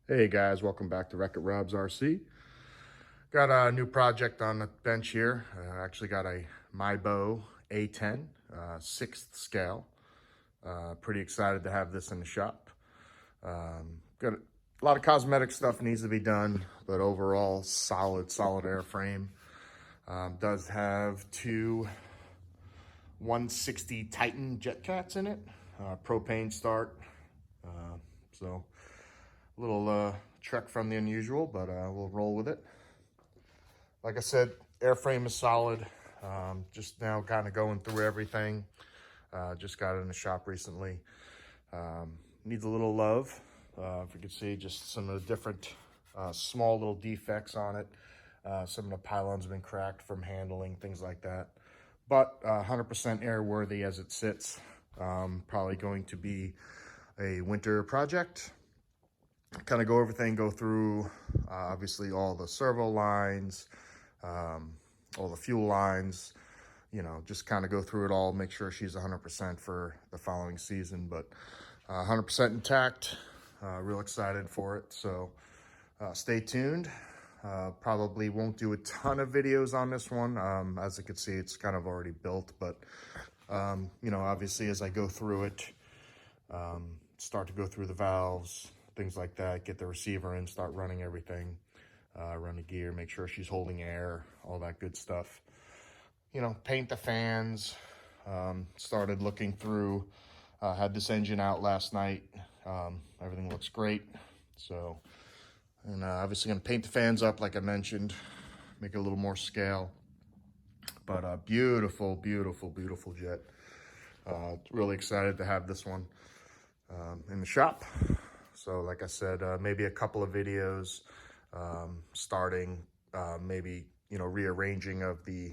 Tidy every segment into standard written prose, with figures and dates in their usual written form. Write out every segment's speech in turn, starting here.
Hey guys, welcome back to Wreck-It Rob's RC. Got a new project on the bench here. Actually got a Mibo A10, 6th scale. Pretty excited to have this in the shop. Got a lot of cosmetic stuff needs to be done, but overall solid airframe. Does have two 160 Titan jet cats in it, propane start. So a little trek from the unusual, but we'll roll with it. Like I said, airframe is solid. Just now kind of going through everything. Just got it in the shop recently. Needs a little love. If you can see just some of the different small little defects on it. Some of the pylons have been cracked from handling, things like that. But 100% airworthy as it sits. Probably going to be a winter project. Kind of go everything, go through obviously all the servo lines, all the fuel lines, you know, just kind of go through it all, make sure she's 100% for the following season, but 100% intact. Real excited for it. So stay tuned. Probably won't do a ton of videos on this one. As you can see, it's kind of already built, but you know, obviously as I go through it, start to go through the valves, things like that, get the receiver in, start running everything, run the gear, make sure she's holding air, all that good stuff. You know, paint the fans, started looking through, had this engine out last night. Everything looks great. So, and obviously gonna paint the fans up like I mentioned, make it a little more scale. But beautiful jet. Really excited to have this one in the shop. So like I said, maybe a couple of videos starting, maybe, you know, rearranging of the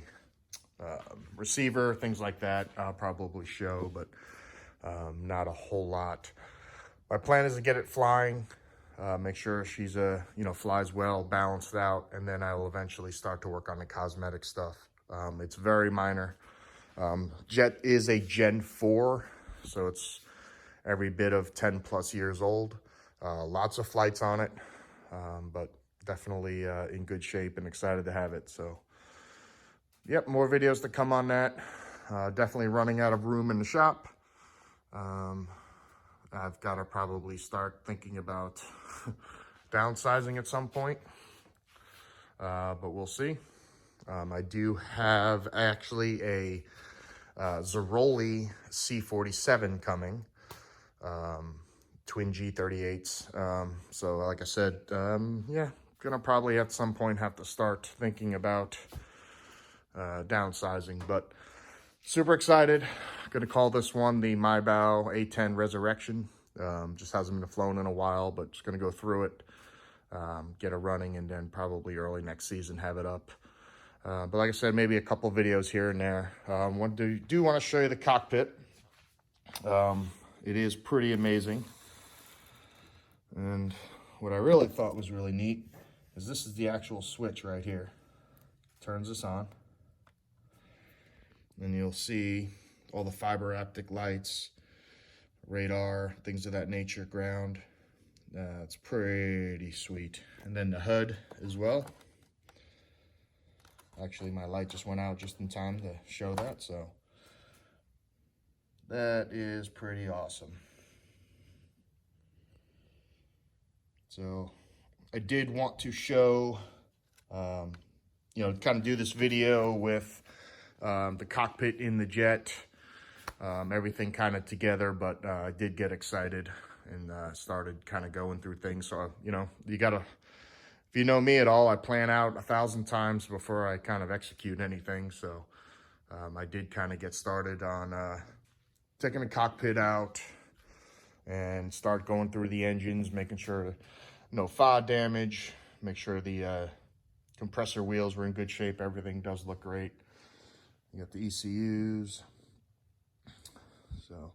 receiver, things like that. I'll probably show, but not a whole lot. My plan is to get it flying, make sure she's you know, flies well, balanced out, and then I will eventually start to work on the cosmetic stuff. It's very minor. Jet is a Gen 4, so it's every bit of 10 plus years old. Lots of flights on it, but definitely in good shape and excited to have it. So, yep, more videos to come on that. Definitely running out of room in the shop. I've got to probably start thinking about downsizing at some point, but we'll see. I do have actually a Zeroli C47 coming. Twin G38s. So like I said, yeah, gonna probably at some point have to start thinking about downsizing, but super excited. Gonna call this one the Mibo A10 Resurrection. Just hasn't been flown in a while, but just gonna go through it, get it running, and then probably early next season have it up. But like I said, maybe a couple videos here and there. Do want to show you the cockpit. It is pretty amazing. And what I really thought was really neat is this is the actual switch right here. Turns this on. And you'll see all the fiber optic lights, radar, things of that nature, ground. It's pretty sweet. And then the HUD as well. Actually, my light just went out just in time to show that, so that is pretty awesome. So I did want to show, you know, kind of do this video with the cockpit in the jet, everything kind of together, but I did get excited and started kind of going through things. So, you know, you gotta, if you know me at all, I plan out 1,000 times before I kind of execute anything. So I did kind of get started on taking the cockpit out and start going through the engines, making sure no FOD damage, make sure the compressor wheels were in good shape. Everything does look great. You got the ECUs. So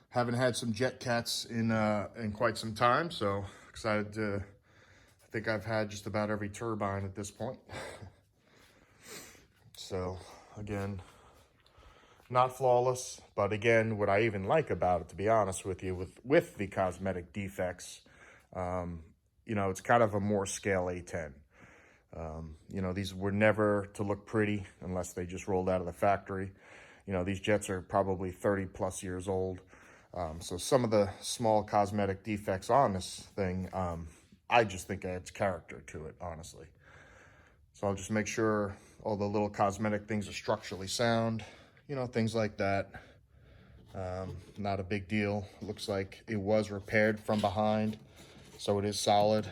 haven't had some jet cats in quite some time, so excited to, I think I've had just about every turbine at this point. So again, not flawless, but again, what I even like about it, to be honest with you, with the cosmetic defects, you you know, it's kind of a more scale A10. You know, these were never to look pretty unless they just rolled out of the factory. You know, these jets are probably 30 plus years old. So some of the small cosmetic defects on this thing, I just think adds character to it, honestly. So I'll just make sure all the little cosmetic things are structurally sound, you know, things like that. Not a big deal. It looks like it was repaired from behind, so it is solid.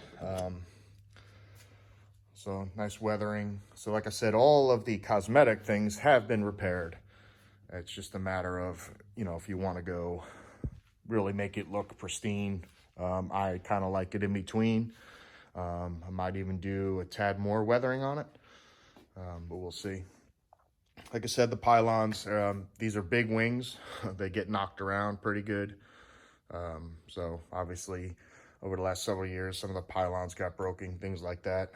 So nice weathering. So like I said, all of the cosmetic things have been repaired. It's just a matter of, you know, if you want to go really make it look pristine. I kind of like it in between. I might even do a tad more weathering on it, but we'll see. Like I said, the pylons, these are big wings. They get knocked around pretty good. So obviously over the last several years, some of the pylons got broken, things like that.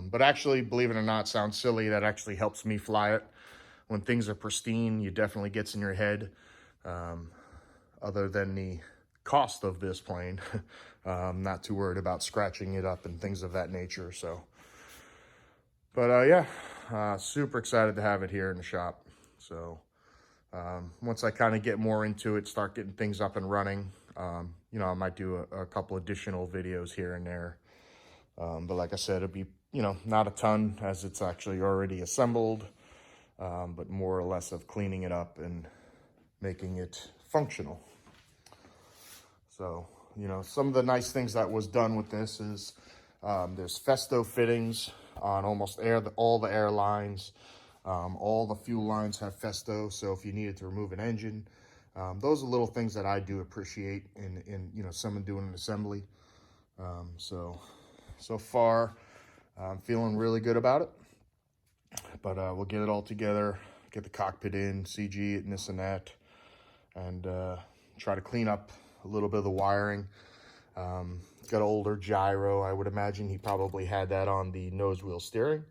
But actually, believe it or not, sounds silly, that actually helps me fly it. When things are pristine, it definitely gets in your head. Other than the cost of this plane, I'm not too worried about scratching it up and things of that nature. So, but yeah, super excited to have it here in the shop. So once I kind of get more into it, start getting things up and running, you know, I might do a couple additional videos here and there. But like I said, it'll be, you know, not a ton as it's actually already assembled, but more or less of cleaning it up and making it functional. So, you know, some of the nice things that was done with this is there's Festo fittings on almost all the airlines. All the fuel lines have Festo, so if you needed to remove an engine, those are little things that I do appreciate in you know, someone doing an assembly. So far, I'm feeling really good about it. But we'll get it all together, get the cockpit in, CG it and this and that, and try to clean up a little bit of the wiring. Got an older gyro. I would imagine he probably had that on the nose wheel steering.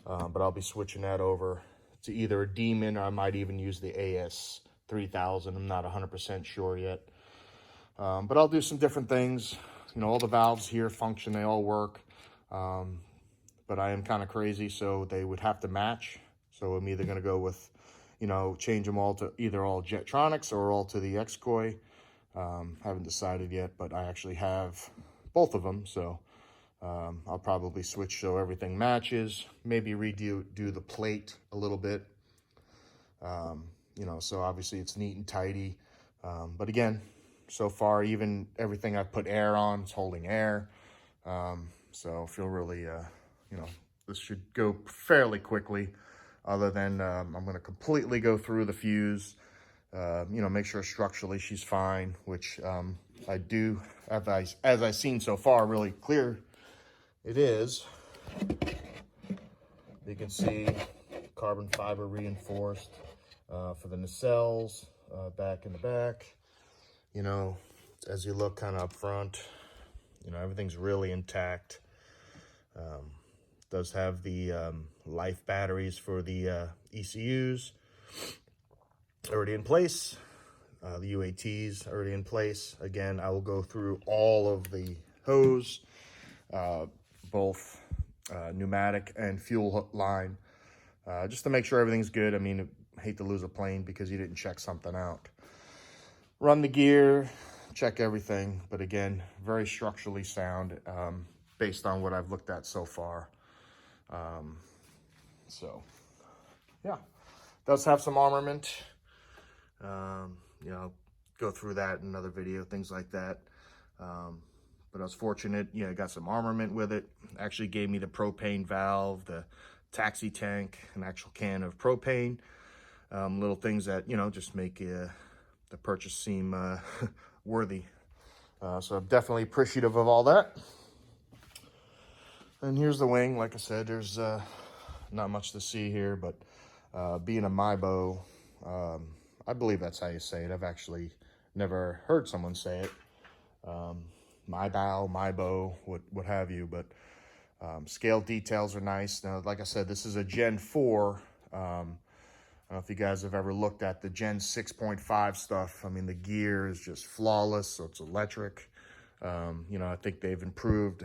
But I'll be switching that over to either a Demon, or I might even use the AS3000. I'm not 100% sure yet. But I'll do some different things. You know, all the valves here function, they all work. But I am kind of crazy, so they would have to match. So I'm either going to go with, you know, change them all to either all Jetronics or all to the X-Koi. Haven't decided yet, but I actually have both of them. So I'll probably switch so everything matches. Maybe redo the plate a little bit. You know, so obviously it's neat and tidy. But again, so far, even everything I've put air on is holding air. So I feel really, you know, this should go fairly quickly, other than I'm going to completely go through the fuse, you know, make sure structurally she's fine, which I do, as I've seen so far, really clear it is. You can see carbon fiber reinforced for the nacelles, back in the back. You know, as you look kind of up front, you know, everything's really intact. Does have the life batteries for the ECUs already in place. The UATs already in place. Again, I will go through all of the hose, both pneumatic and fuel line, just to make sure everything's good. I mean, I hate to lose a plane because you didn't check something out. Run the gear, check everything, but again, very structurally sound, based on what I've looked at so far. So yeah, does have some armament. You know, go through that in another video, things like that. But I was fortunate, you know, got some armament with it. Actually gave me the propane valve, the taxi tank, an actual can of propane. Little things that, you know, just make the purchase seem worthy. So I'm definitely appreciative of all that. And here's the wing. Like I said, there's not much to see here, but being a Mibo, I believe that's how you say it. I've actually never heard someone say it. Mibo, what have you, but scale details are nice. Now, like I said, this is a Gen 4. I don't know if you guys have ever looked at the Gen 6.5 stuff. I mean, the gear is just flawless, so it's electric. You know, I think they've improved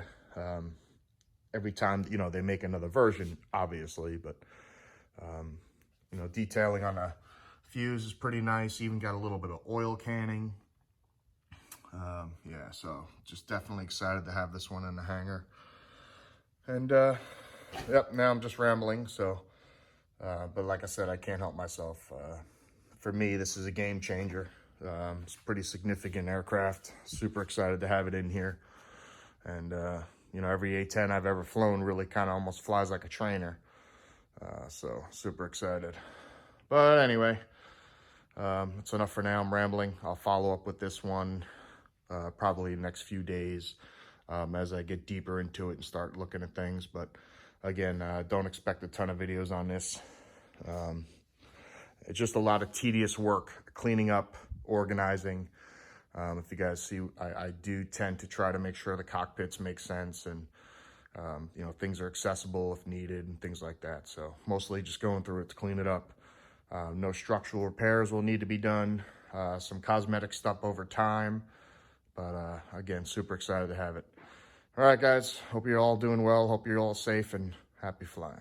Every time, you know, they make another version, obviously, but, you know, detailing on a fuse is pretty nice. Even got a little bit of oil canning. Yeah, so just definitely excited to have this one in the hangar. And, yep, now I'm just rambling, so, but like I said, I can't help myself. For me, this is a game changer. It's a pretty significant aircraft. Super excited to have it in here. And, you know, every A10 I've ever flown really kind of almost flies like a trainer. So super excited. But anyway, that's enough for now. I'm rambling. I'll follow up with this one probably the next few days as I get deeper into it and start looking at things. But again, don't expect a ton of videos on this. It's just a lot of tedious work, cleaning up, organizing. If you guys see, I do tend to try to make sure the cockpits make sense and, you know, things are accessible if needed and things like that. So mostly just going through it to clean it up. No structural repairs will need to be done. Some cosmetic stuff over time. But again, super excited to have it. All right, guys. Hope you're all doing well. Hope you're all safe and happy flying.